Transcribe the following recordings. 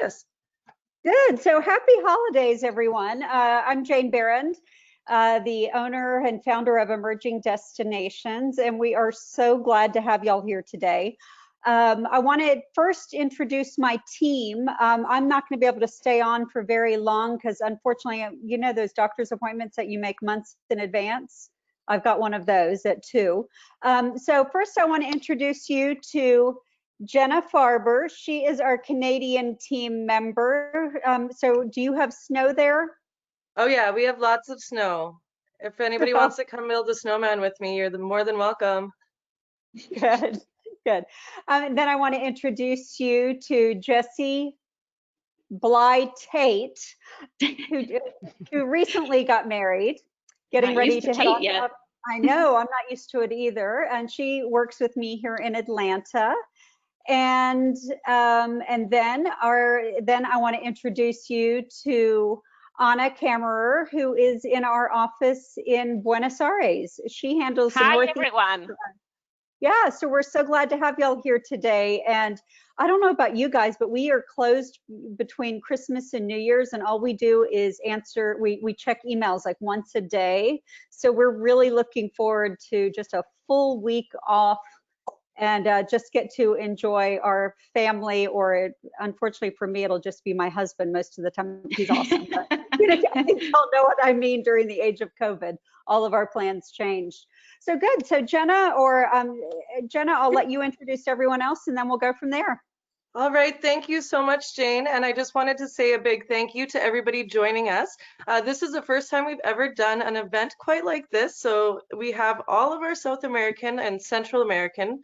Yes. Good. So happy holidays, everyone. I'm Jane Barrand, the owner and founder of Emerging Destinations, and we are so glad to have y'all here today. I want to first introduce my team. I'm not going to be able to stay on for very long because unfortunately, you know those doctor's appointments that you make months in advance? I've got one of those at 2. So first I want to introduce you to Jenna Farber. She is our Canadian team member. So do you have snow there? Oh yeah, we have lots of snow. If anybody wants to come build a snowman with me, you're more than welcome. Good, good. And then I want to introduce you to Jessie Bly Tate, who recently got married, getting ready to head off. I know, I'm not used to it either. And she works with me here in Atlanta. And then I want to introduce you to Anna Kammerer, who is in our office in Buenos Aires. She handles the Northeast. Hi, everyone. Yeah, so we're so glad to have y'all here today. And I don't know about you guys, but we are closed between Christmas and New Year's, and all we do is we check emails like once a day. So we're really looking forward to just a full week off and just get to enjoy our family, or unfortunately for me, it'll just be my husband most of the time. He's awesome. But, I think y'all know what I mean. During the age of COVID, all of our plans changed. So good. So Jenna, I'll let you introduce everyone else and then we'll go from there. All right, thank you so much, Jane. And I just wanted to say a big thank you to everybody joining us. This is the first time we've ever done an event quite like this. So we have all of our South American and Central American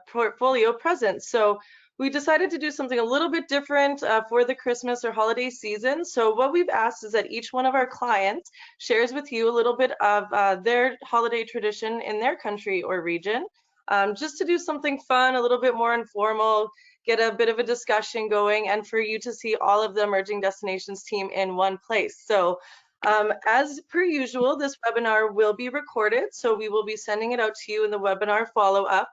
portfolio present. So we decided to do something a little bit different for the Christmas or holiday season. So what we've asked is that each one of our clients shares with you a little bit of their holiday tradition in their country or region. Just to do something fun, a little bit more informal, get a bit of a discussion going, and for you to see all of the Emerging Destinations team in one place. So as per usual, this webinar will be recorded, so we will be sending it out to you in the webinar follow-up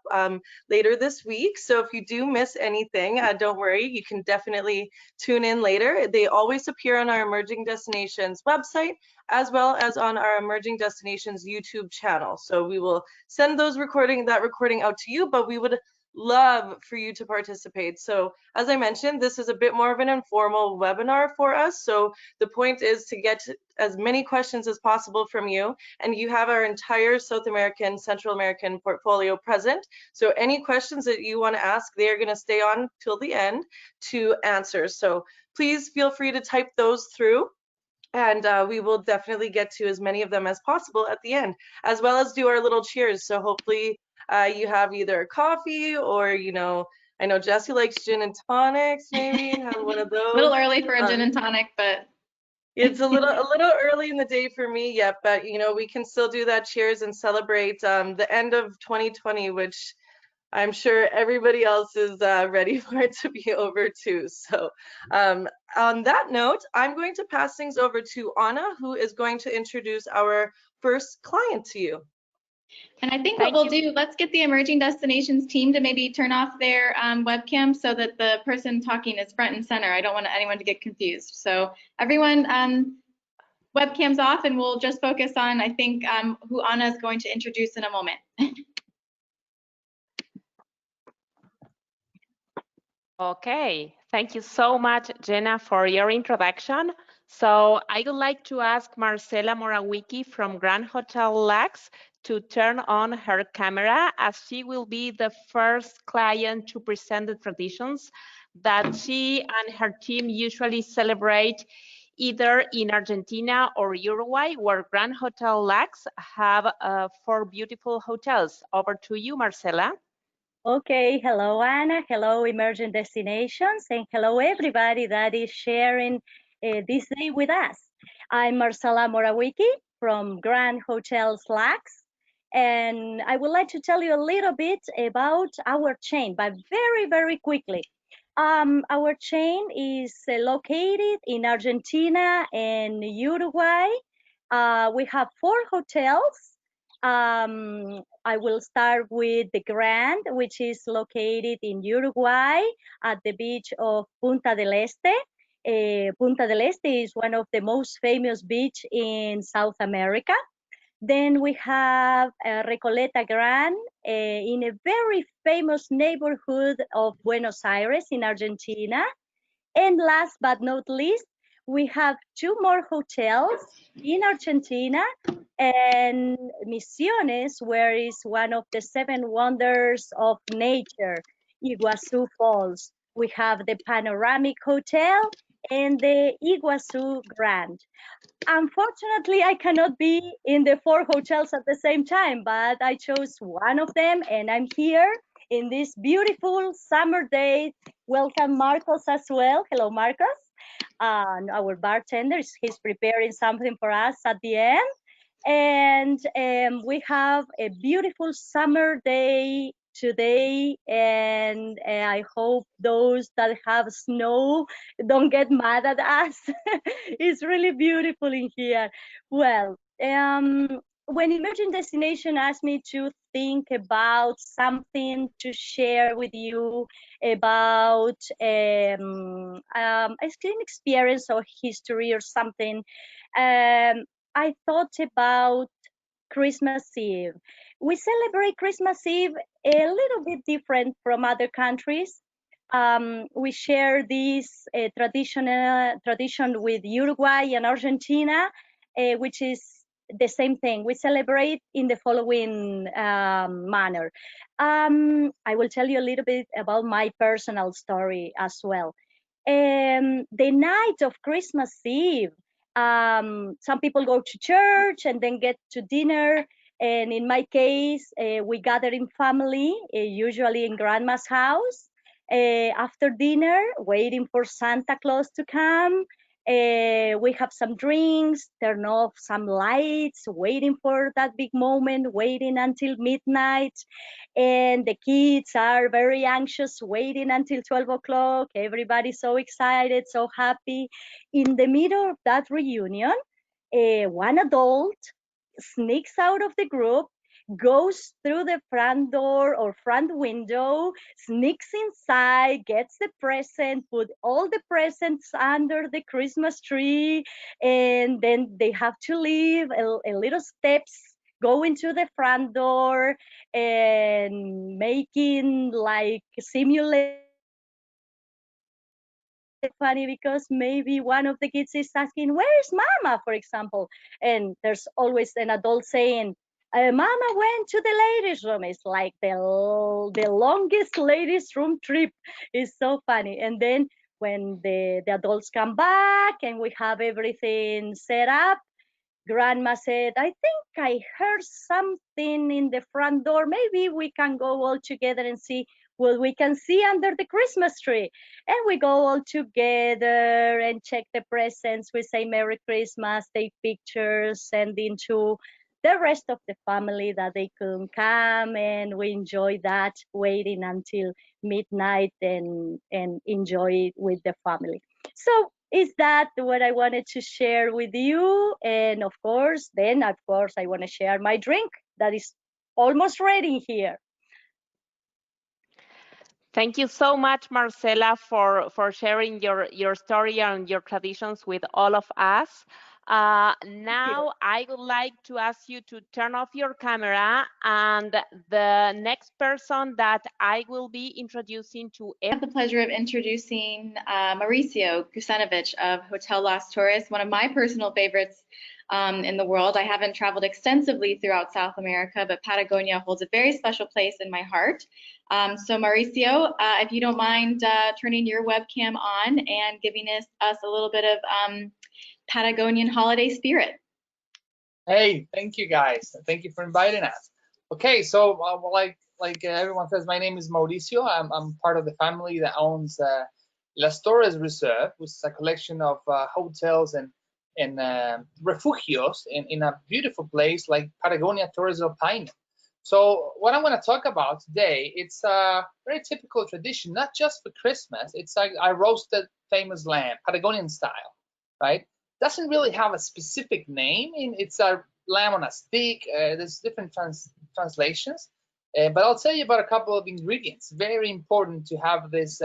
later this week. So if you do miss anything, don't worry, you can definitely tune in later. They always appear on our Emerging Destinations website, as well as on our Emerging Destinations YouTube channel. So we will send that recording out to you, but we would love for you to participate. So as I mentioned, this is a bit more of an informal webinar for us. So the point is to get as many questions as possible from you, and you have our entire South American, Central American portfolio present. So any questions that you want to ask, they're going to stay on till the end to answer. So please feel free to type those through, and we will definitely get to as many of them as possible at the end, as well as do our little cheers. So hopefully you have either coffee or, I know Jessie likes gin and tonics, maybe have one of those. A little early for a gin and tonic, but it's a little early in the day for me yet, but we can still do that cheers and celebrate the end of 2020, which I'm sure everybody else is ready for it to be over too. So on that note, I'm going to pass things over to Anna, who is going to introduce our first client to you. And I think what we'll do, let's get the Emerging Destinations team to maybe turn off their webcam so that the person talking is front and center. I don't want anyone to get confused. So everyone, webcam's off, and we'll just focus on, I think, who Anna is going to introduce in a moment. Okay, thank you so much, Jenna, for your introduction. So I would like to ask Marcela Morawicki from Grand Hotel Lux to turn on her camera, as she will be the first client to present the traditions that she and her team usually celebrate either in Argentina or Uruguay, where Grand Hotel Lux have 4 beautiful hotels. Over to you, Marcela. Okay, hello Anna, hello Emerging Destinations, and hello everybody that is sharing this day with us. I'm Marcela Morawicki from Grand Hotels Lux, and I would like to tell you a little bit about our chain, but very quickly. Our chain is located in Argentina and Uruguay. We have 4 hotels, I will start with the Grand, which is located in Uruguay at the beach of Punta del Este. Punta del Este is one of the most famous beach in South America. Then we have Recoleta Gran in a very famous neighborhood of Buenos Aires in Argentina. And last but not least, we have 2 more hotels in Argentina and Misiones, where is one of the 7 wonders of nature, Iguazu Falls. We have the Panoramic Hotel and the Iguazu Grand. Unfortunately, I cannot be in the 4 hotels at the same time, but I chose one of them and I'm here in this beautiful summer day. Welcome Marcos as well. Hello, Marcos. Our bartender, he's preparing something for us at the end. And we have a beautiful summer day today, and I hope those that have snow don't get mad at us. It's really beautiful in here. Well, when Emerging Destination asked me to think about something to share with you about an experience or history or something, I thought about Christmas Eve. We celebrate Christmas Eve a little bit different from other countries. We share this tradition with Uruguay and Argentina, which is the same thing. We celebrate in the following manner. I will tell you a little bit about my personal story as well. The night of Christmas Eve, some people go to church and then get to dinner. And in my case, we gather in family, usually in grandma's house, after dinner, waiting for Santa Claus to come. We have some drinks, turn off some lights, waiting for that big moment, waiting until midnight. And the kids are very anxious, waiting until 12 o'clock. Everybody's so excited, so happy. In the middle of that reunion, one adult sneaks out of the group, goes through the front door or front window, sneaks inside, gets the present, put all the presents under the Christmas tree, and then they have to leave a little steps, go into the front door and making like simulate. Funny because maybe one of the kids is asking, where's mama, for example, and there's always an adult saying, mama went to the ladies room. It's like the longest ladies room trip. It's so funny. And then when the adults come back and we have everything set up, grandma said, I think I heard something in the front door. Maybe we can go all together and see what we can see under the Christmas tree. And we go all together and check the presents. We say Merry Christmas, take pictures, send into the rest of the family that they couldn't come. And we enjoy that, waiting until midnight and enjoy it with the family. So is that what I wanted to share with you? And of course, I want to share my drink that is almost ready here. Thank you so much, Marcela, for sharing your story and your traditions with all of us. Now I would like to ask you to turn off your camera, and the next person that I will be introducing to. I have the pleasure of introducing Mauricio Kusanovich of Hotel Las Torres, one of my personal favorites in the world. I haven't traveled extensively throughout South America, but Patagonia holds a very special place in my heart. So Mauricio, if you don't mind turning your webcam on and giving us a little bit of Patagonian holiday spirit. Hey, thank you guys. Thank you for inviting us. Okay, so like everyone says, my name is Mauricio. I'm part of the family that owns Las Torres Reserve, which is a collection of hotels and refugios in a beautiful place like Patagonia, Torres del Paine. So what I'm going to talk about today, it's a very typical tradition, not just for Christmas. It's like a roasted famous lamb, Patagonian style, right? Doesn't really have a specific name. It's a lamb on a stick. There's different translations, but I'll tell you about a couple of ingredients. Very important to have this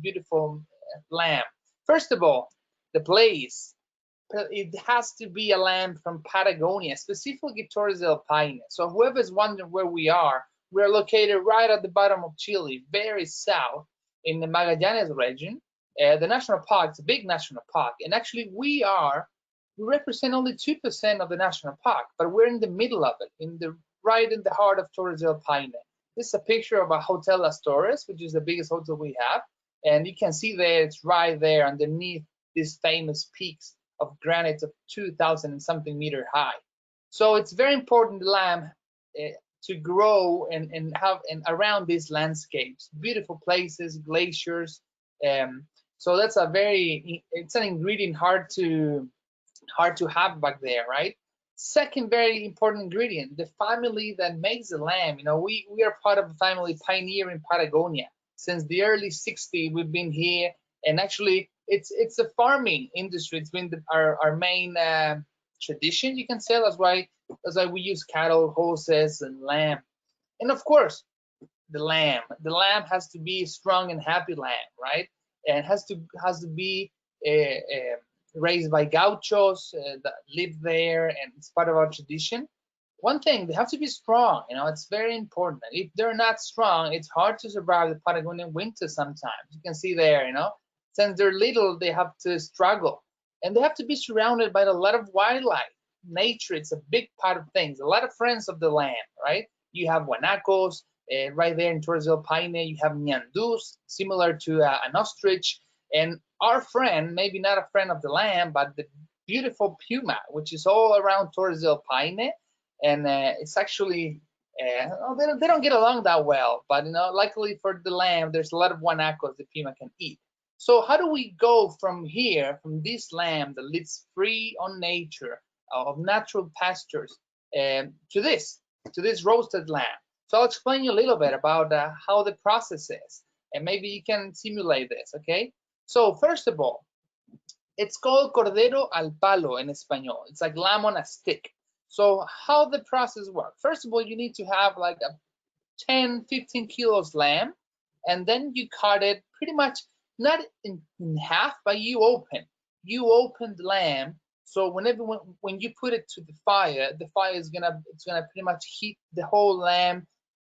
beautiful lamb. First of all, the place. It has to be a lamb from Patagonia, specifically Torres del Paine. So whoever's wondering where we are, we're located right at the bottom of Chile, very south in the Magallanes region. The national park, it's a big national park, and actually we represent only 2% of the national park, but we're in the middle of it, right in the heart of Torres del Paine. This is a picture of a Hotel Las Torres, which is the biggest hotel we have, and you can see there, it's right there underneath these famous peaks of granite of 2,000 and something meter high. So it's very important, the lamb, to grow and around these landscapes, beautiful places, glaciers. So that's it's an ingredient hard to have back there, right? Second very important ingredient, the family that makes the lamb. You know, we are part of a family pioneer in Patagonia. Since the early 60s, we've been here, and actually it's a farming industry. It's been our main tradition, you can say. That's why we use cattle, horses, and lamb. And of course, the lamb has to be a strong and happy lamb, right? And has to be raised by gauchos that live there, and it's part of our tradition. One thing, they have to be strong. You know, it's very important. If they're not strong, it's hard to survive the Patagonian winter sometimes. You can see there, you know, since they're little, they have to struggle, and they have to be surrounded by a lot of wildlife. Nature, it's a big part of things. A lot of friends of the lamb, right? You have guanacos right there in Torres del Paine. You have ñandús, similar to an ostrich, and our friend, maybe not a friend of the lamb, but the beautiful puma, which is all around Torres del Paine, and it's actually they don't get along that well, but you know, luckily for the lamb, there's a lot of guanacos the puma can eat. So how do we go from here, from this lamb that lives free on nature, of natural pastures, to this roasted lamb? So I'll explain you a little bit about how the process is, and maybe you can simulate this, okay? So first of all, it's called cordero al palo in Espanol. It's like lamb on a stick. So how the process works? First of all, you need to have like a 10, 15 kilos lamb, and then you cut it pretty much not in half, but you open the lamb. So when you put it to the fire is gonna pretty much heat the whole lamb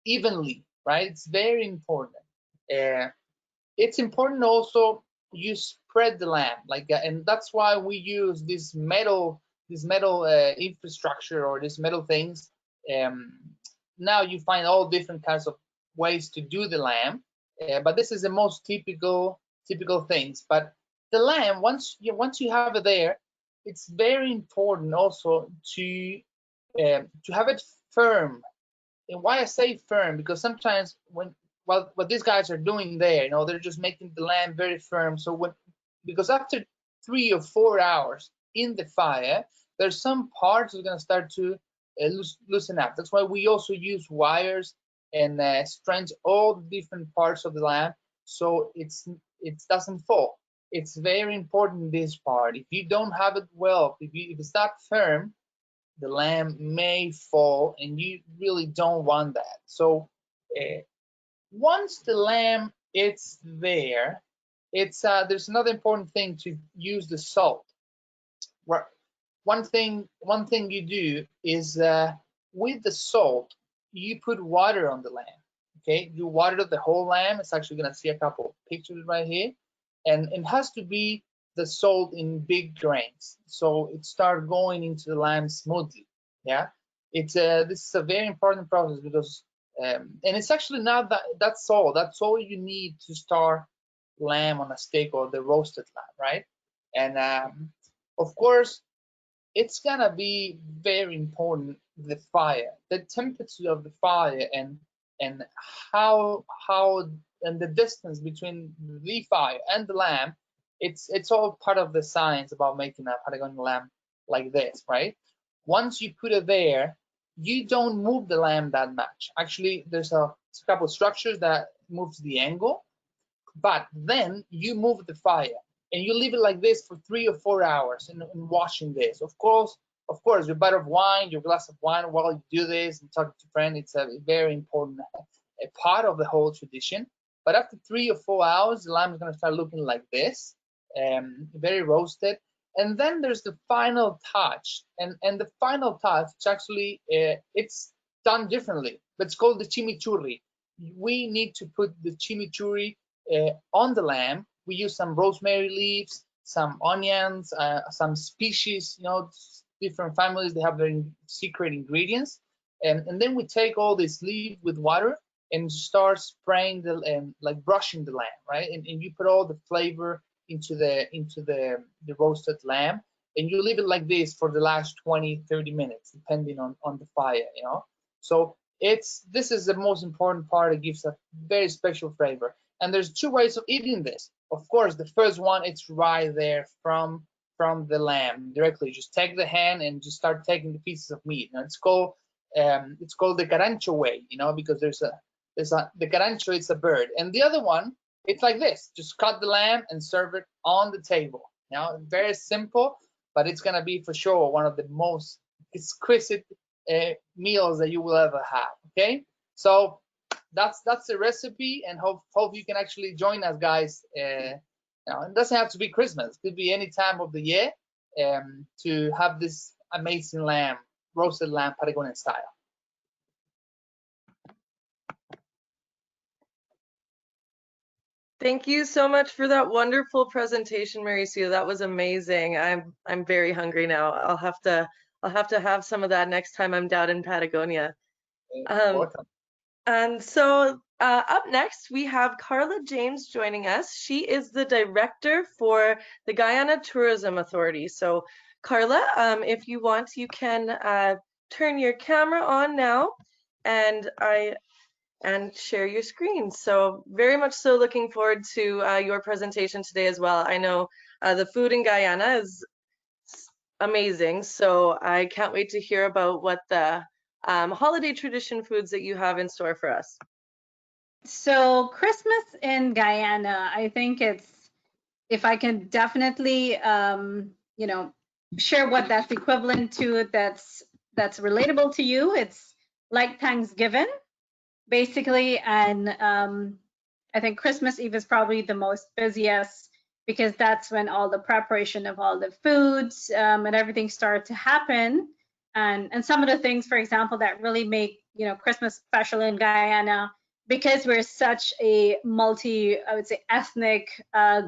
evenly, right? It's very important. It's important also you spread the lamb and that's why we use this metal infrastructure or these metal things. Now you find all different kinds of ways to do the lamb, but this is the most typical things. But the lamb, once you have it there, it's very important also to have it firm. And why I say firm, because sometimes what these guys are doing there, you know, they're just making the lamb very firm. So because after 3 or 4 hours in the fire, there's some parts that are going to start to loosen up. That's why we also use wires and strands all the different parts of the lamb, so it doesn't fall. It's very important, this part. If you don't have it well, if it's not firm, the lamb may fall, and you really don't want that. So once the lamb is there, there's another important thing to use the salt. One thing you do is with the salt, you put water on the lamb. Okay, you water the whole lamb. It's actually gonna see a couple of pictures right here, and it has to be the salt in big grains, so it starts going into the lamb smoothly. Yeah, this is a very important process because and it's actually not that's all you need to start lamb on a stick or the roasted lamb, right? And of course, it's gonna be very important, the fire, the temperature of the fire, and how and the distance between the fire and the lamb. It's all part of the science about making a Patagonian lamb like this, right? Once you put it there, you don't move the lamb that much. Actually, there's a couple of structures that moves the angle, but then you move the fire and you leave it like this for 3 or 4 hours in washing this. Of course, of course, your bottle of wine, your glass of wine while you do this and talking to friends. It's a very important part of the whole tradition. But after 3 or 4 hours, the lamb is going to start looking like this, very roasted. And then there's the final touch, and the final touch, it's actually it's done differently, but it's called the chimichurri. We need to put the chimichurri on the lamb. We use some rosemary leaves, some onions, some species, different families, they have their secret ingredients, and then we take all this leaf with water and start spraying like brushing the lamb, right? And you put all the flavor into the roasted lamb, and you leave it like this for the last 20-30 minutes, depending on the fire, So this is the most important part. It gives a very special flavor. And there's 2 ways of eating this. Of course, the first one, it's right there from the lamb directly. Just take the hand and just start taking the pieces of meat. Now it's called the carancho way, because the carancho, it's a bird. And the other one, it's like this. Just cut the lamb and serve it on the table. Very simple, but it's gonna be for sure one of the most exquisite meals that you will ever have. Okay, so that's the recipe, and hope you can actually join us, guys. It doesn't have to be Christmas. It could be any time of the year to have this amazing roasted lamb Patagonian style. Thank you so much for that wonderful presentation, Mauricio. That was amazing. I'm very hungry now. I'll have to have some of that next time I'm down in Patagonia. Welcome. And so up next, we have Carla James joining us. She is the director for the Guyana Tourism Authority. So Carla, if you want, you can turn your camera on now and share your screen. So very much so looking forward to your presentation today as well. I know the food in Guyana is amazing, so I can't wait to hear about what the holiday tradition foods that you have in store for us. So Christmas in Guyana, I think if I can definitely, share what that's equivalent to, that's relatable to you, it's like Thanksgiving, basically. And I think Christmas Eve is probably the most busiest, because that's when all the preparation of all the foods and everything start to happen. And some of the things, for example, that really make Christmas special in Guyana, because we're such a I would say, ethnic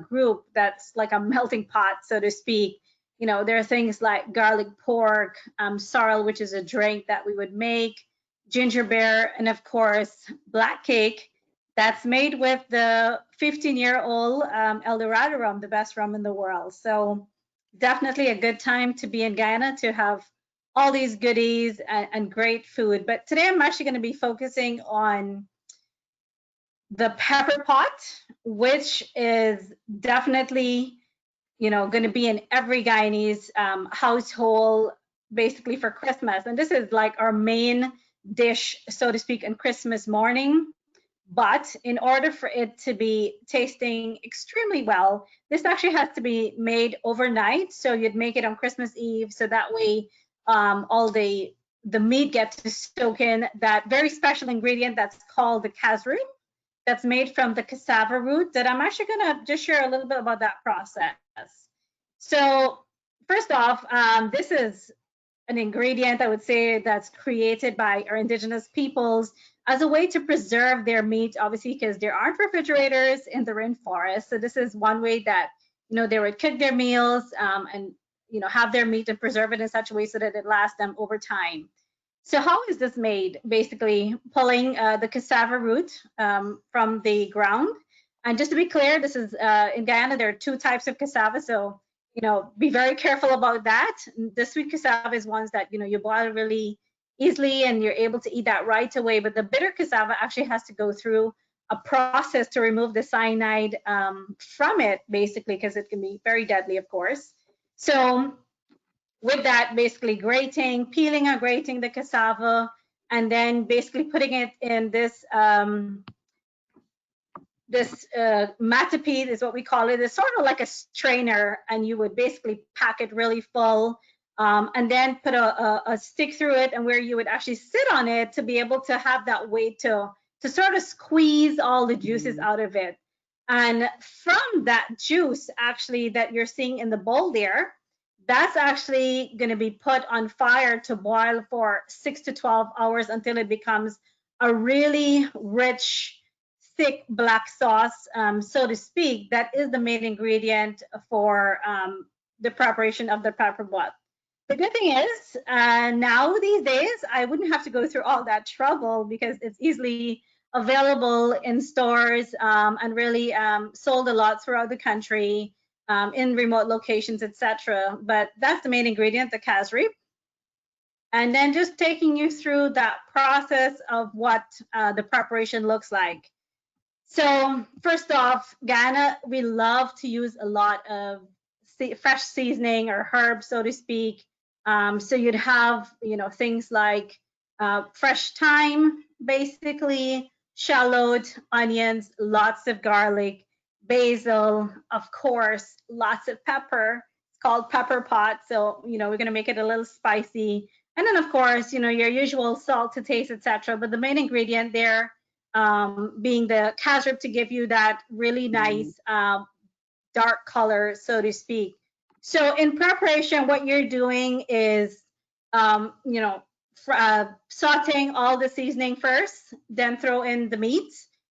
group that's like a melting pot, so to speak. There are things like garlic pork, sorrel, which is a drink that we would make, ginger beer, and of course, black cake that's made with the 15-year-old El Dorado rum, the best rum in the world. So definitely a good time to be in Guyana to have all these goodies and great food. But today I'm actually going to be focusing on the pepper pot, which is definitely, going to be in every Guyanese household, basically for Christmas. And this is like our main dish, so to speak, on Christmas morning. But in order for it to be tasting extremely well, this actually has to be made overnight. So you'd make it on Christmas Eve, so that way all the meat gets to soak in that very special ingredient that's called the casroot, that's made from the cassava root, that I'm actually going to just share a little bit about that process. So first off, this is an ingredient, I would say, that's created by our indigenous peoples as a way to preserve their meat, obviously, because there aren't refrigerators in the rainforest. So this is one way that, they would cook their meals and, have their meat and preserve it in such a way so that it lasts them over time. So how is this made? Basically, pulling the cassava root from the ground. And just to be clear, this is in Guyana, there are 2 types of cassava. So, be very careful about that. The sweet cassava is ones that, you boil really easily and you're able to eat that right away. But the bitter cassava actually has to go through a process to remove the cyanide from it, basically, because it can be very deadly, of course. So with that, basically peeling and grating the cassava, and then basically putting it in this matapede is what we call it. It's sort of like a strainer, and you would basically pack it really full and then put a stick through it, and where you would actually sit on it to be able to have that weight to sort of squeeze all the juices out of it. And from that juice actually that you're seeing in the bowl there, that's actually going to be put on fire to boil for 6 to 12 hours until it becomes a really rich, thick black sauce, so to speak. That is the main ingredient for the preparation of the pepper pot. The good thing is, now these days, I wouldn't have to go through all that trouble because it's easily available in stores, and really sold a lot throughout the country, in remote locations, etc. But that's the main ingredient, the cashew. And then just taking you through that process of what the preparation looks like. So first off, Guyana, we love to use a lot of fresh seasoning or herbs, so to speak. So you'd have, things like fresh thyme, basically, shallot, onions, lots of garlic, basil, of course, lots of pepper. It's called pepper pot. So, we're going to make it a little spicy. And then, of course, your usual salt to taste, etc. But the main ingredient there being the cashew to give you that really nice dark color, so to speak. So in preparation, what you're doing is, sauteing all the seasoning first, then throw in the meat.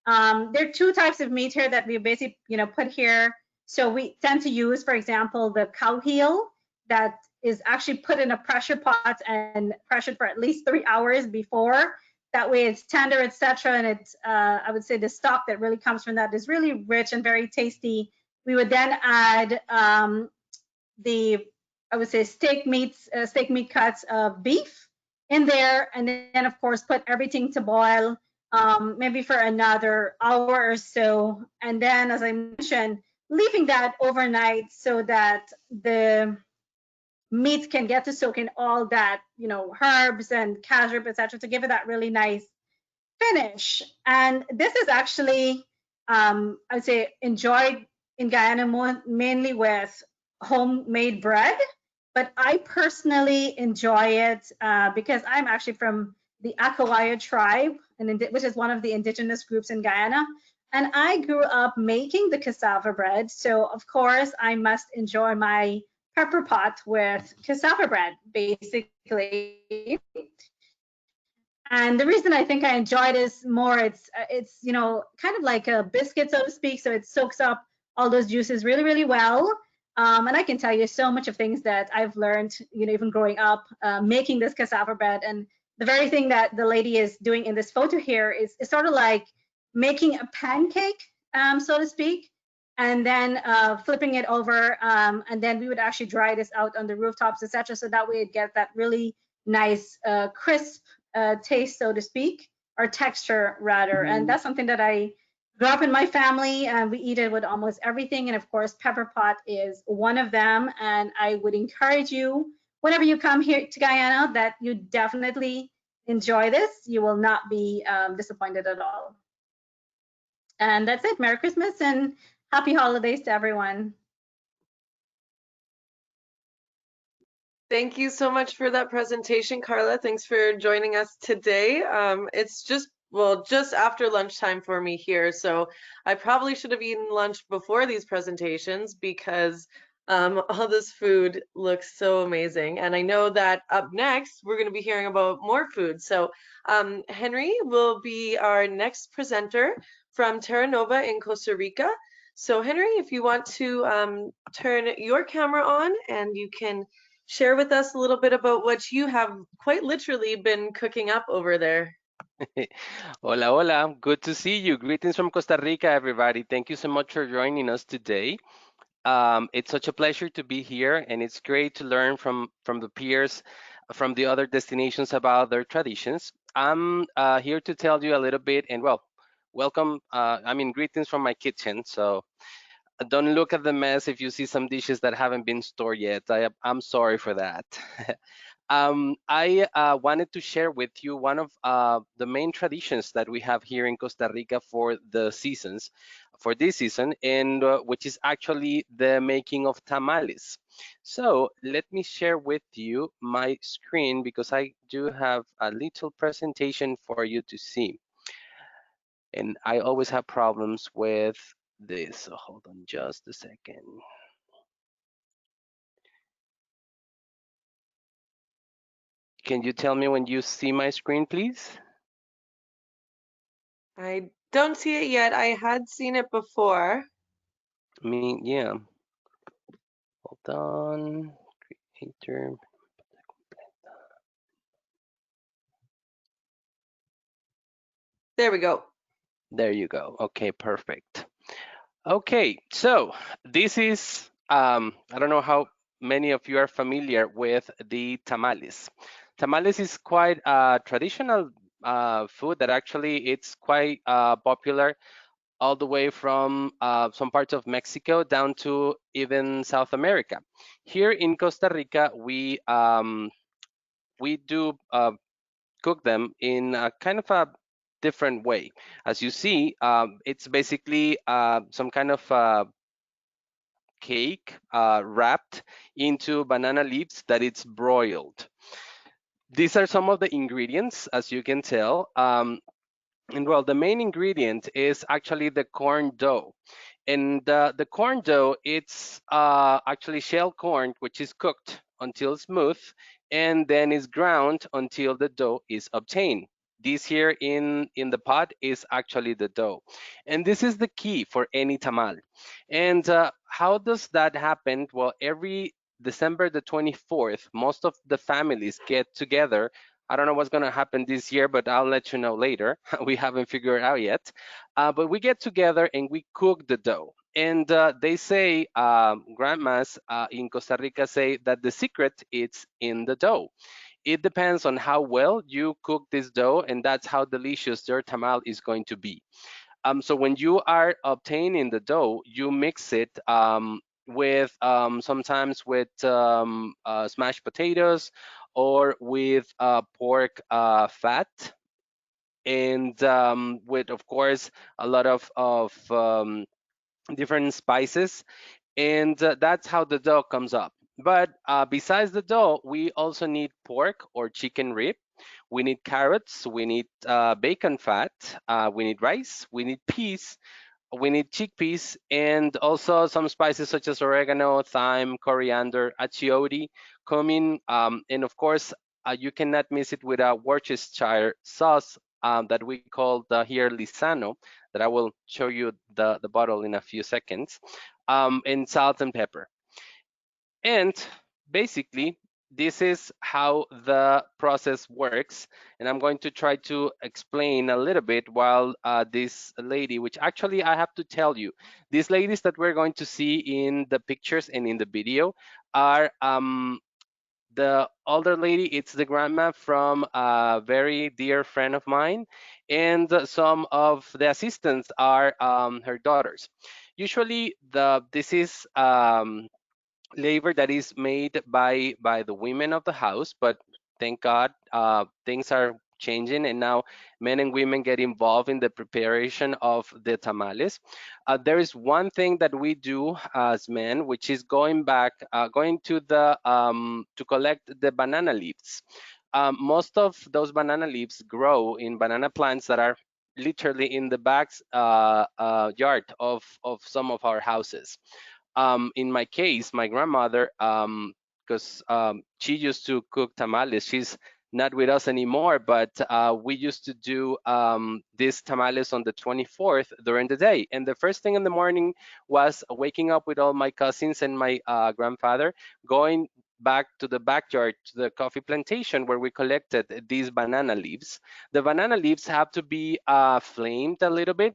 There are two types of meat here that we basically, put here. So we tend to use, for example, the cow heel that is actually put in a pressure pot and pressured for at least 3 hours before. That way it's tender, etc. And it's, I would say the stock that really comes from that is really rich and very tasty. We would then add I would say steak meat cuts of beef in there, and then of course put everything to boil, maybe for another hour or so, and then, as I mentioned, leaving that overnight so that the meat can get to soak in all that, herbs and cashew, etc., to give it that really nice finish. And this is actually, I would say, enjoyed in Guyana mainly with homemade bread, but I personally enjoy it because I'm actually from the Akawaya tribe, which is one of the indigenous groups in Guyana. And I grew up making the cassava bread. So of course I must enjoy my pepper pot with cassava bread, basically. And the reason I think I enjoy it is more, it's kind of like a biscuit, so to speak. So it soaks up all those juices really, really well. And I can tell you so much of things that I've learned, even growing up, making this cassava bread. And the very thing that the lady is doing in this photo here is sort of like making a pancake, so to speak, and then flipping it over. And then we would actually dry this out on the rooftops, etc. So that way it gets that really nice, crisp taste, so to speak, or texture rather. And that's something that I grew up in my family, and we eat it with almost everything. And of course, pepper pot is one of them. And I would encourage you, whenever you come here to Guyana, that you definitely enjoy this. You will not be disappointed at all. And that's it. Merry Christmas and happy holidays to everyone. Thank you so much for that presentation, Carla. Thanks for joining us today. It's just after lunchtime for me here, so I probably should have eaten lunch before these presentations because all this food looks so amazing. And I know that up next, we're going to be hearing about more food. So Henry will be our next presenter from Terra Nova in Costa Rica. So Henry, if you want to turn your camera on, and you can share with us a little bit about what you have quite literally been cooking up over there. Hola, hola. Good to see you. Greetings from Costa Rica, everybody. Thank you so much for joining us today. It's such a pleasure to be here, and it's great to learn from the peers from the other destinations about their traditions. I'm here to tell you a little bit, and well, welcome. Greetings from my kitchen. So don't look at the mess if you see some dishes that haven't been stored yet. I'm sorry for that. I wanted to share with you one of the main traditions that we have here in Costa Rica for the seasons. for this season, and which is actually the making of tamales. So let me share with you my screen because I do have a little presentation for you to see. And I always have problems with this. So hold on just a second. Can you tell me when you see my screen, please? I don't see it yet. I had seen it before. Me, yeah. Hold on. Creator. There we go. There you go. Okay, perfect. Okay, so this is, I don't know how many of you are familiar with the tamales. Tamales is quite a traditional food that actually it's quite popular all the way from some parts of Mexico down to even South America. Here in Costa Rica, we do cook them in a kind of a different way. As you see, it's basically some kind of cake wrapped into banana leaves that it's broiled. These are some of the ingredients, as you can tell. And well, the main ingredient is actually the corn dough. And the corn dough, it's actually shell corn, which is cooked until smooth, and then is ground until the dough is obtained. This here in the pot is actually the dough. And this is the key for any tamal. And how does that happen? Well, every December the 24th, most of the families get together. I don't know what's going to happen this year, but I'll let you know later. We haven't figured it out yet. But we get together and we cook the dough. And they say, grandmas in Costa Rica say that the secret is in the dough. It depends on how well you cook this dough, and that's how delicious your tamal is going to be. So when you are obtaining the dough, you mix it with sometimes with smashed potatoes or with pork fat, and with, of course, a lot of different spices, and that's how the dough comes up. But besides the dough, we also need pork or chicken rib. We need carrots. We need bacon fat. We need rice. We need peas. We need chickpeas, and also some spices such as oregano, thyme, coriander, achiote, cumin, and of course, you cannot miss it with a Worcestershire sauce that we call here Lisano, that I will show you the bottle in a few seconds, and salt and pepper. And basically, this is how the process works. And I'm going to try to explain a little bit while this lady, which actually I have to tell you, these ladies that we're going to see in the pictures and in the video are the older lady, it's the grandma from a very dear friend of mine, and some of the assistants are her daughters. Usually, this is labor that is made by the women of the house, but thank God things are changing, and now men and women get involved in the preparation of the tamales. There is one thing that we do as men, which is going to the to collect the banana leaves. Most of those banana leaves grow in banana plants that are literally in the back yard of some of our houses. In my case, my grandmother, because she used to cook tamales, she's not with us anymore, but we used to do these tamales on the 24th during the day. And the first thing in the morning was waking up with all my cousins and my grandfather, going back to the backyard to the coffee plantation where we collected these banana leaves. The banana leaves have to be flamed a little bit,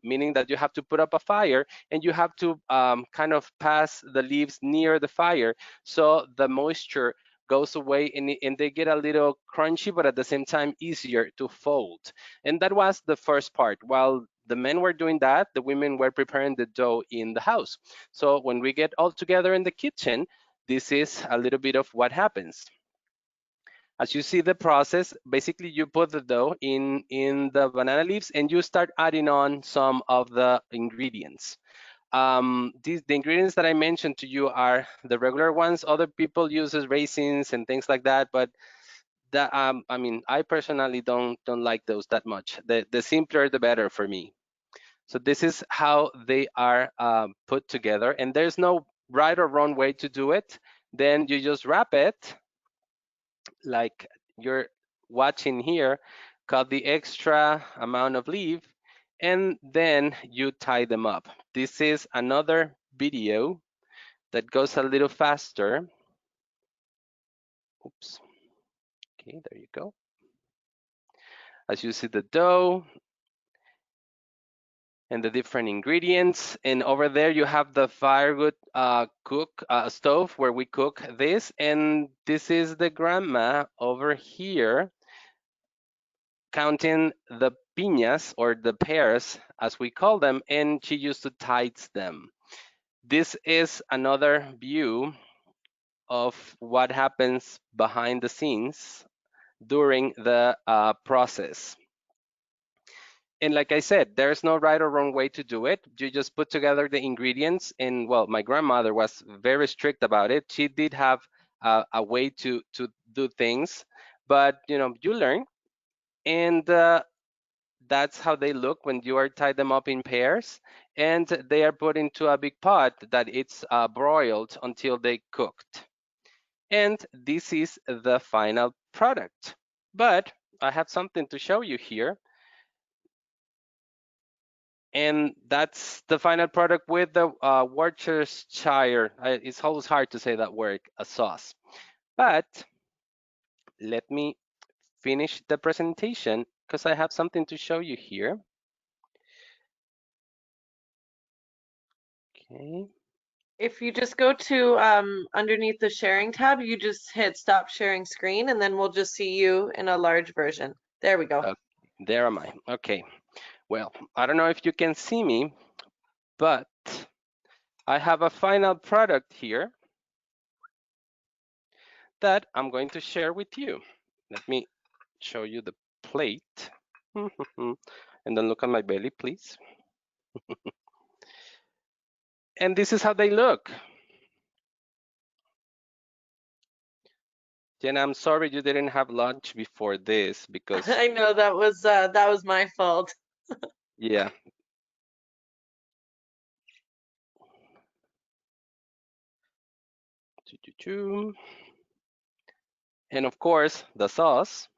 meaning that you have to put up a fire and you have to kind of pass the leaves near the fire so the moisture goes away, and they get a little crunchy, but at the same time easier to fold. And that was the first part. While the men were doing that, the women were preparing the dough in the house. So when we get all together in the kitchen, this is a little bit of what happens. As you see the process, basically you put the dough in the banana leaves and you start adding on some of the ingredients. The ingredients that I mentioned to you are the regular ones. Other people uses raisins and things like that, but that I mean, I personally don't like those that much. The simpler, the better for me. So this is how they are put together, and there's no right or wrong way to do it. Then you just wrap it like you're watching here, cut the extra amount of leaf, and then you tie them up. This is another video that goes a little faster. Oops. Okay, there you go. As you see the dough and the different ingredients, and over there you have the firewood stove where we cook this, and this is the grandma over here counting the piñas, or the pears as we call them, and she used to tie them. This is another view of what happens behind the scenes during the process. And like I said, there's no right or wrong way to do it. You just put together the ingredients, and well, my grandmother was very strict about it. She did have a way to do things, but you know, you learn, and that's how they look when you are tie them up in pairs, and they are put into a big pot that it's broiled until they cooked. And this is the final product. But I have something to show you here. And that's the final product with the Worcestershire. It's always hard to say that word, a sauce. But let me finish the presentation because I have something to show you here. Okay. If you just go to underneath the sharing tab, you just hit stop sharing screen, and then we'll just see you in a large version. There we go. There am I. Okay. Well, I don't know if you can see me, but I have a final product here that I'm going to share with you. Let me show you the plate. And then look at my belly, please. And this is how they look. Jenna, I'm sorry you didn't have lunch before this because I know that was my fault. yeah. And of course, the sauce.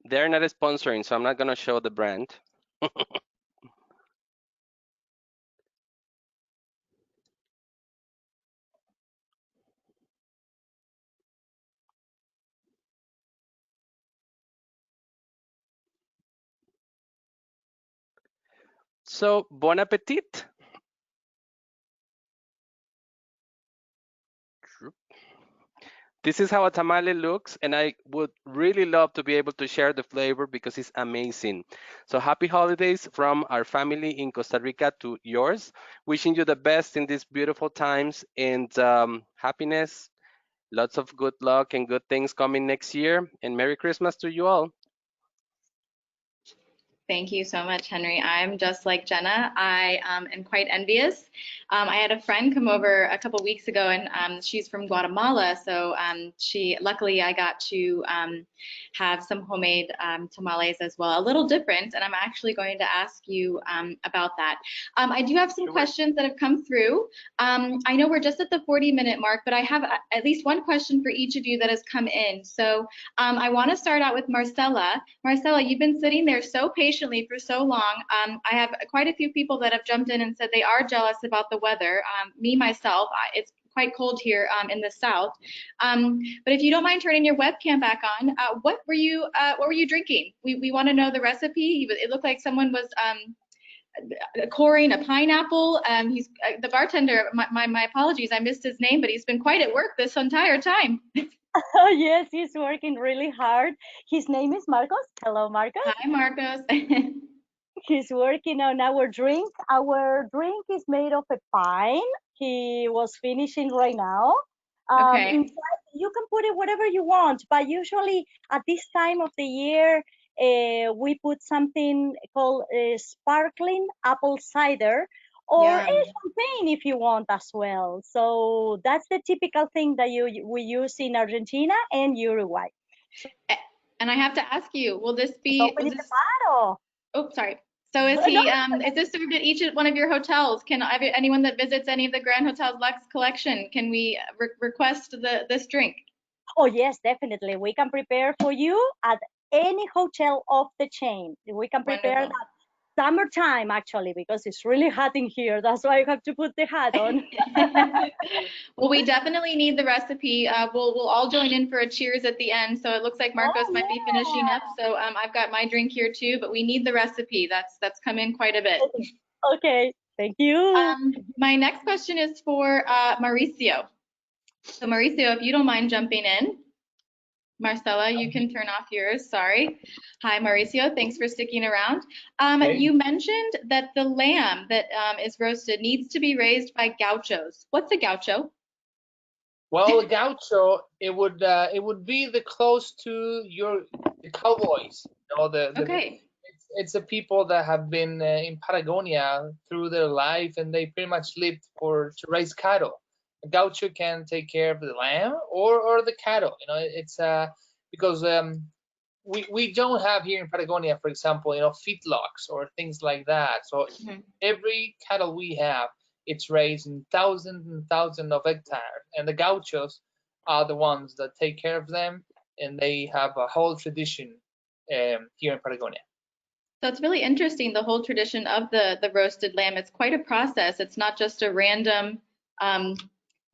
They're not sponsoring, so I'm not gonna show the brand. So, bon appetit. This is how a tamale looks, and I would really love to be able to share the flavor because it's amazing. So happy holidays from our family in Costa Rica to yours. Wishing you the best in these beautiful times, and happiness, lots of good luck and good things coming next year. And Merry Christmas to you all. Thank you so much, Henry. I'm just like Jenna. I am quite envious. I had a friend come over a couple weeks ago, and she's from Guatemala. So luckily, I got to have some homemade tamales as well, a little different. And I'm actually going to ask you about that. I do have some questions that have come through. I know we're just at the 40-minute mark, but I have at least one question for each of you that has come in. So I want to start out with Marcella. Marcella, you've been sitting there so patiently for so long. I have quite a few people that have jumped in and said they are jealous about the weather. Me, myself, it's quite cold here in the south. But if you don't mind turning your webcam back on, what were you drinking? We want to know the recipe. It looked like someone was coring a pineapple. He's the bartender. My apologies, I missed his name, but he's been quite at work this entire time. Oh, yes, he's working really hard. His name is Marcos. Hello, Marcos. Hi, Marcos. He's working on our drink. Our drink is made of a pine. He was finishing right now. Okay. Inside, you can put it whatever you want, but usually at this time of the year, we put something called sparkling apple cider or Yum. champagne if you want as well. So that's the typical thing that we use in Argentina and Uruguay. And I have to ask you, will this be? Open the bottle. Oh, sorry. So is he? Is this served at each one of your hotels? Can anyone that visits any of the Grand Hotels Lux collection, can we request this drink? Oh yes, definitely. We can prepare for you at any hotel of the chain. We can prepare Wonderful. that summertime actually, because it's really hot in here. That's why you have to put the hat on. Well, we definitely need the recipe. We'll all join in for a cheers at the end. So it looks like Marcos might be finishing up. So I've got my drink here too, but we need the recipe. That's come in quite a bit. Okay, thank you. My next question is for Mauricio. So Mauricio, if you don't mind jumping in. Marcela, you can turn off yours, sorry. Hi, Mauricio, thanks for sticking around. Okay. You mentioned that the lamb that is roasted needs to be raised by gauchos. What's a gaucho? Well, a gaucho, it would be the close to the cowboys. You know, Okay. It's the people that have been in Patagonia through their life, and they pretty much lived to raise cattle. A gaucho can take care of the lamb or the cattle. You know, it's because we don't have here in Patagonia, for example, you know, feedlots or things like that. So every cattle we have, it's raised in thousands and thousands of hectares, and the gauchos are the ones that take care of them, and they have a whole tradition here in Patagonia. So it's really interesting, the whole tradition of the roasted lamb. It's quite a process. It's not just a random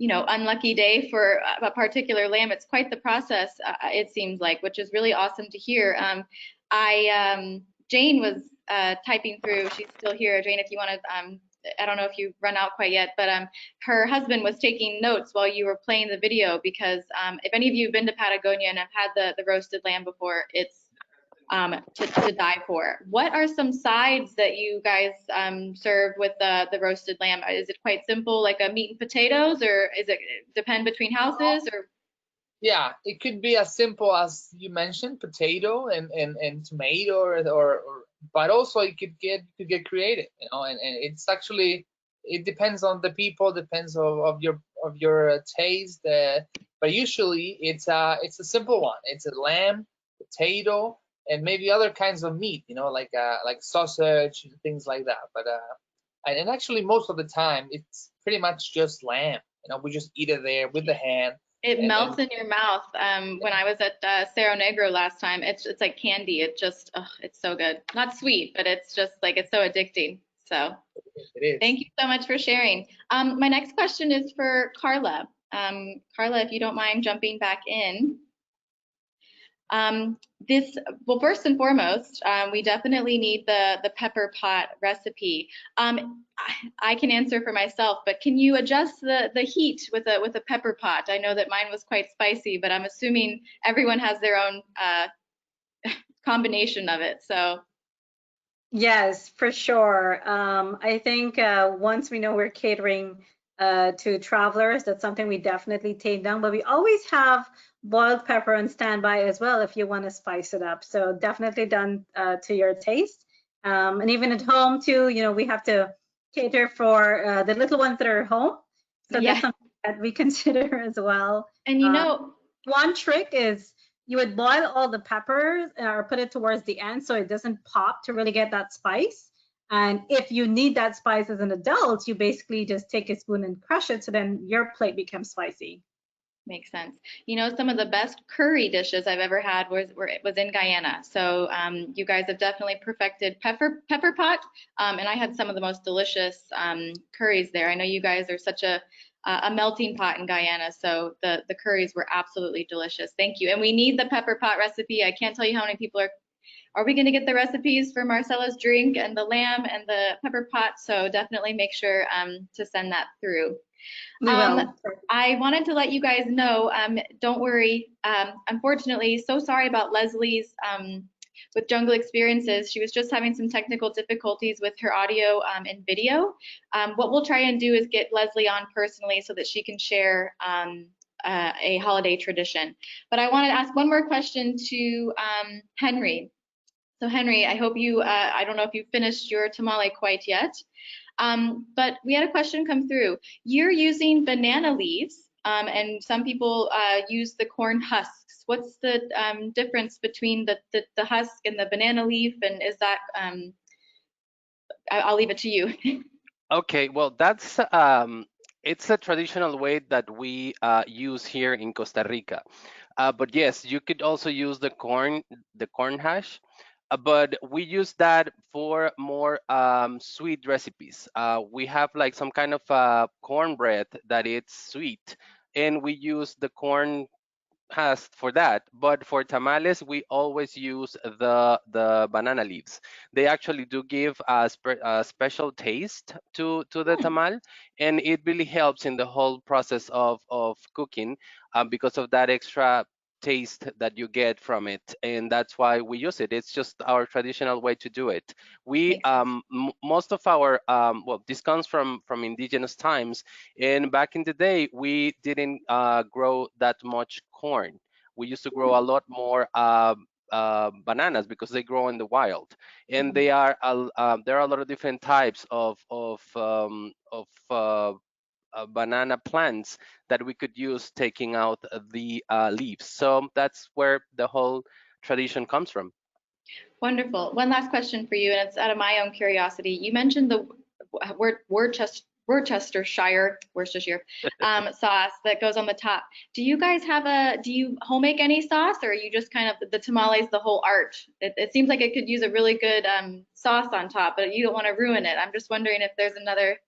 you know, unlucky day for a particular lamb. It's quite the process, it seems like, which is really awesome to hear. Jane was typing through. She's still here. Jane, if you want to, I don't know if you've run out quite yet, but her husband was taking notes while you were playing the video, because if any of you have been to Patagonia and have had the roasted lamb before, it's to die for. What are some sides that you guys serve with the roasted lamb? Is it quite simple, like a meat and potatoes, or is it depend between houses? Or yeah, it could be as simple as you mentioned, potato and tomato, or but also it could get creative, you know, and it's actually, it depends on the people, depends of your taste, but usually it's a simple one. It's a lamb, potato, and maybe other kinds of meat, you know, like sausage and things like that. But and actually most of the time it's pretty much just lamb. You know, we just eat it there with the hand. it melts in your mouth. When I was at Cerro Negro last time, it's like candy. It just, it's so good. Not sweet, but it's just like, it's so addicting. So it is. Thank you so much for sharing. My next question is for Carla. Carla, if you don't mind jumping back in. Well, first and foremost, we definitely need the pepper pot recipe. I can answer for myself, but can you adjust the heat with a pepper pot? I know that mine was quite spicy, but I'm assuming everyone has their own combination of it. So. Yes, for sure. I think once we know we're catering to travelers, that's something we definitely take down, but we always have boiled pepper on standby as well if you want to spice it up. So definitely done to your taste. And even at home too, you know, we have to cater for the little ones that are home. So that's something that we consider as well. And you know, one trick is you would boil all the peppers or put it towards the end so it doesn't pop to really get that spice. And if you need that spice as an adult, you basically just take a spoon and crush it so then your plate becomes spicy. Makes sense. You know, some of the best curry dishes I've ever had was in Guyana. So you guys have definitely perfected pepper pot, and I had some of the most delicious curries there. I know you guys are such a melting pot in Guyana, so the curries were absolutely delicious. Thank you. And we need the pepper pot recipe. I can't tell you how many people are we going to get the recipes for Marcela's drink and the lamb and the pepper pot? So definitely make sure to send that through. I wanted to let you guys know, don't worry. Unfortunately, so sorry about Leslie's with Jungle Experiences. She was just having some technical difficulties with her audio and video. What we'll try and do is get Leslie on personally so that she can share a holiday tradition. But I wanted to ask one more question to Henry. So Henry, I hope you, I don't know if you finished your tamale quite yet, but we had a question come through. You're using banana leaves, and some people use the corn husks. What's the difference between the husk and the banana leaf, and is that, I'll leave it to you. Okay, well, that's it's a traditional way that we use here in Costa Rica. But yes, you could also use the corn hash, but we use that for more sweet recipes. We have like some kind of cornbread that it's sweet, and we use the corn has for that. But for tamales, we always use the banana leaves. They actually do give a special taste to the tamal, and it really helps in the whole process of cooking because of that extra taste that you get from it, and that's why we use it. It's just our traditional way to do it. We Makes sense. most of our well, this comes from indigenous times, and back in the day, we didn't grow that much corn. We used to grow a lot more bananas because they grow in the wild, and they are there are a lot of different types of banana plants that we could use taking out the leaves. So that's where the whole tradition comes from. Wonderful. One last question for you, and it's out of my own curiosity. You mentioned the Worcestershire sauce that goes on the top. Do you guys have do you home make any sauce, or are you just kind of the tamales, the whole art? It seems like it could use a really good sauce on top, but you don't want to ruin it. I'm just wondering if there's another.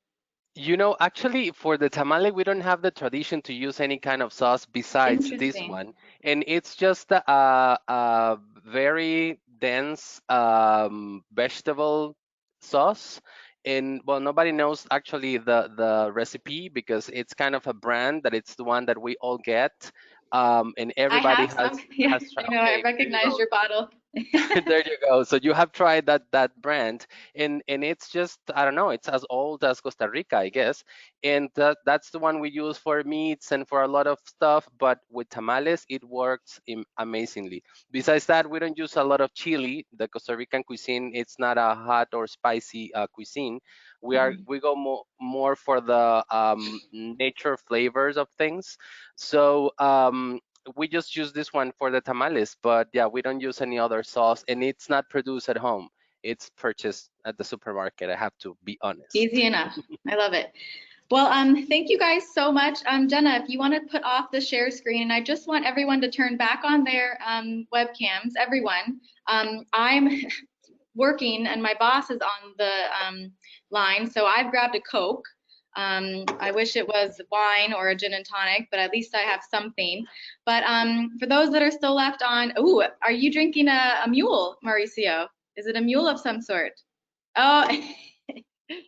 You know, actually, for the tamale, we don't have the tradition to use any kind of sauce besides this Interesting. one, and it's just a very dense vegetable sauce. And well, nobody knows actually the recipe because it's kind of a brand that it's the one that we all get, and I everybody have some. Yeah, has tried. I know. I Okay, there you recognize go. your bottle. There you go. So you have tried that brand, and it's just, I don't know, it's as old as Costa Rica, I guess, and that's the one we use for meats and for a lot of stuff. But with tamales, it works amazingly. Besides that, we don't use a lot of chili. The Costa Rican cuisine, it's not a hot or spicy cuisine. We go more for the nature flavors of things. So we just use this one for the tamales, but yeah, we don't use any other sauce, and it's not produced at home. It's purchased at the supermarket. I have to be honest. Easy enough. I love it. Well, thank you guys so much. Jenna, if you want to put off the share screen, and I just want everyone to turn back on their webcams, everyone. I'm working and my boss is on the line, so I've grabbed a Coke. I wish it was wine or a gin and tonic, but at least I have something. But for those that are still left on, ooh, are you drinking a mule, Mauricio? Is it a mule of some sort? Oh,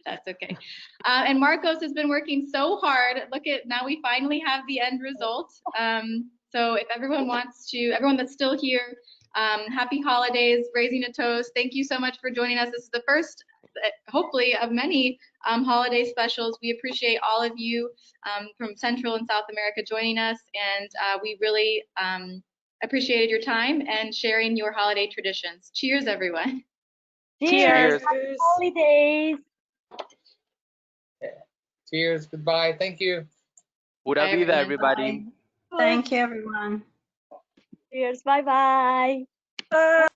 that's okay. And Marcos has been working so hard. Look at, now we finally have the end result. So if everyone wants to, everyone that's still here, happy holidays, raising a toast. Thank you so much for joining us. This is the first, hopefully, of many holiday specials. We appreciate all of you from Central and South America joining us, and we really appreciated your time and sharing your holiday traditions. Cheers, everyone. Cheers. Cheers. Happy holidays. Cheers. Goodbye. Thank you. Pura Bye, vida, everyone. everybody. Thank you, everyone. Cheers. Bye-bye. Bye.